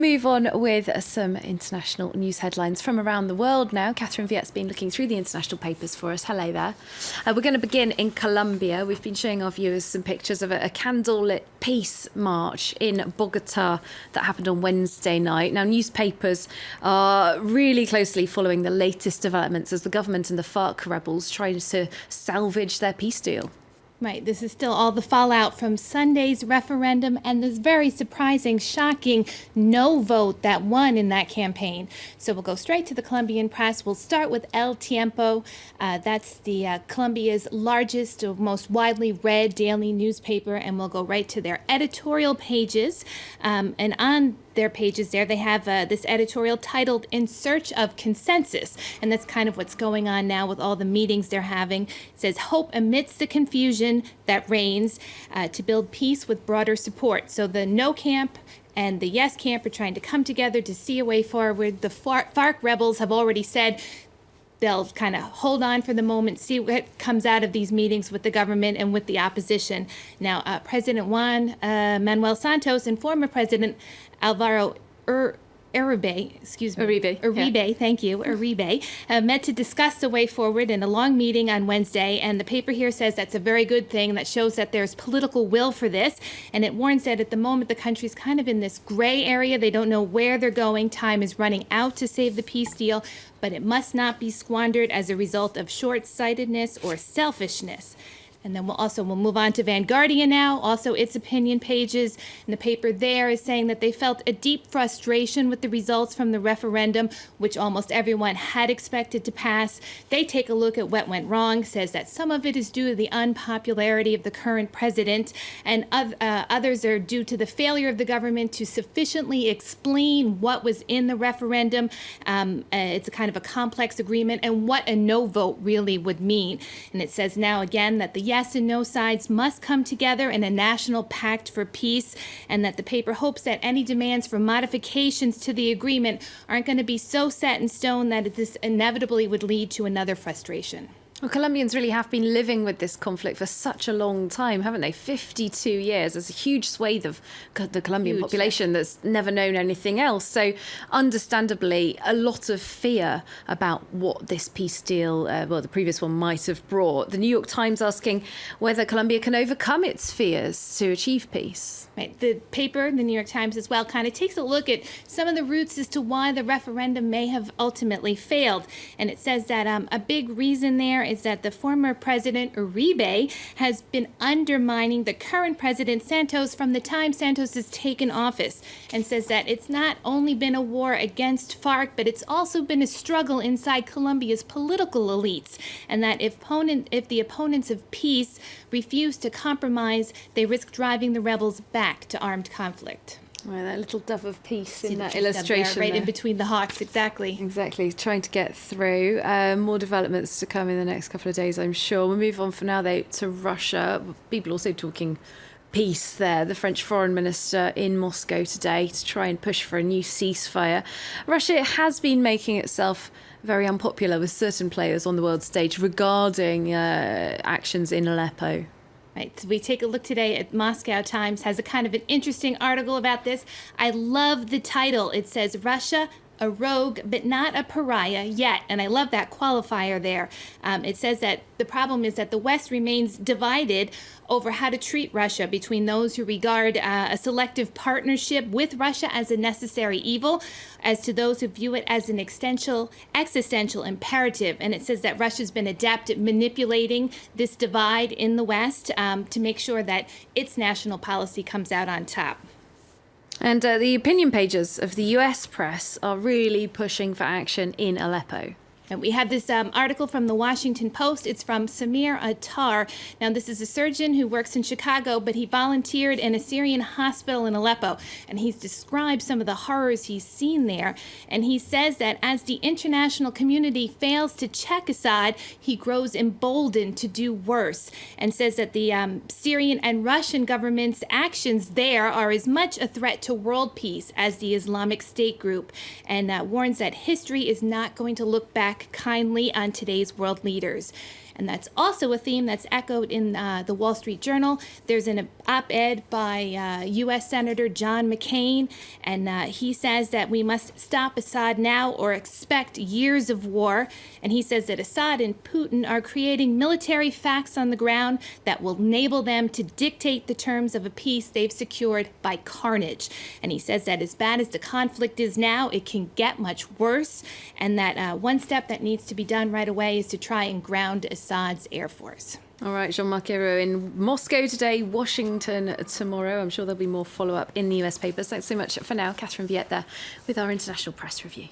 Move on with some international news headlines from around the world now. Catherine Viet's been looking through the international papers for us. Hello there. We're going to begin in Colombia. We've been showing our viewers some pictures of a candlelit peace march in Bogota that happened on Wednesday night. Now, newspapers are really closely following the latest developments as the government and the FARC rebels try to salvage their peace deal. Right, this is still all the fallout from Sunday's referendum and this very surprising, shocking no vote that won in that campaign. So we'll go straight to the Colombian press. We'll start with El Tiempo. That's the Colombia's largest, most widely read daily newspaper, and we'll go right to their editorial pages. And on their pages there, they have this editorial titled "In Search of Consensus," and that's kind of what's going on now with all the meetings they're having. It says, "Hope amidst the confusion that reigns to build peace with broader support." So the no camp and the yes camp are trying to come together to see a way forward. The FARC rebels have already said they'll kind of hold on for the moment, see what comes out of these meetings with the government and with the opposition. Now, President Juan Manuel Santos and former President Alvaro Uribe, met to discuss the way forward in a long meeting on Wednesday, and the paper here says that's a very good thing. That shows that there's political will for this, and it warns that at the moment the country's kind of in this gray area. They don't know where they're going. Time is running out to save the peace deal, but it must not be squandered as a result of short-sightedness or selfishness. And then we'll move on to Vanguardia now, also its opinion pages. And the paper there is saying that they felt a deep frustration with the results from the referendum, which almost everyone had expected to pass. They take a look at what went wrong, says that some of it is due to the unpopularity of the current president, and others are due to the failure of the government to sufficiently explain what was in the referendum. It's a kind of a complex agreement and what a no vote really would mean. And it says now again that the yes and no sides must come together in a national pact for peace, and that the paper hopes that any demands for modifications to the agreement aren't going to be so set in stone that this inevitably would lead to another frustration. Well, Colombians really have been living with this conflict for such a long time, haven't they? 52 years. There's a huge swathe of the Colombian population that's never known anything else. So, understandably, a lot of fear about what this peace deal, the previous one, might have brought. The New York Times asking whether Colombia can overcome its fears to achieve peace. Right. The paper, the New York Times as well, kind of takes a look at some of the roots as to why the referendum may have ultimately failed. And it says that a big reason there is that the former president Uribe has been undermining the current president Santos from the time Santos has taken office, and says that it's not only been a war against FARC, but it's also been a struggle inside Colombia's political elites, and that if the opponents of peace refuse to compromise, they risk driving the rebels back to armed conflict. Well, that little dove of peace in that illustration. Right in between the hawks, exactly. Exactly, trying to get through. More developments to come in the next couple of days, I'm sure. We'll move on for now, though, to Russia. People also talking peace there. The French foreign minister in Moscow today to try and push for a new ceasefire. Russia has been making itself very unpopular with certain players on the world stage regarding actions in Aleppo. Right, so we take a look today at Moscow Times, has a kind of an interesting article about this. I love the title. It says, "Russia, a rogue, but not a pariah yet." And I love that qualifier there. It says that the problem is that the West remains divided over how to treat Russia, between those who regard a selective partnership with Russia as a necessary evil, as to those who view it as an existential imperative. And it says that Russia's been adept at manipulating this divide in the West to make sure that its national policy comes out on top. And the opinion pages of the US press are really pushing for action in Aleppo. And we have this article from the Washington Post. It's from Samir Attar. Now, this is a surgeon who works in Chicago, but he volunteered in a Syrian hospital in Aleppo. And he's described some of the horrors he's seen there. And he says that as the international community fails to check Assad, he grows emboldened to do worse. And says that the Syrian and Russian government's actions there are as much a threat to world peace as the Islamic State group. And warns that history is not going to look back kindly on today's world leaders. And that's also a theme that's echoed in the Wall Street Journal. There's an op-ed by U.S. Senator John McCain, and he says that we must stop Assad now or expect years of war. And he says that Assad and Putin are creating military facts on the ground that will enable them to dictate the terms of a peace they've secured by carnage. And he says that as bad as the conflict is now, it can get much worse, and that one step that needs to be done right away is to try and ground Assad's air force. All right, Jean-Marc Ayrault in Moscow today, Washington tomorrow. I'm sure there'll be more follow-up in the US papers. Thanks so much for now. Catherine Viette there with our International Press Review.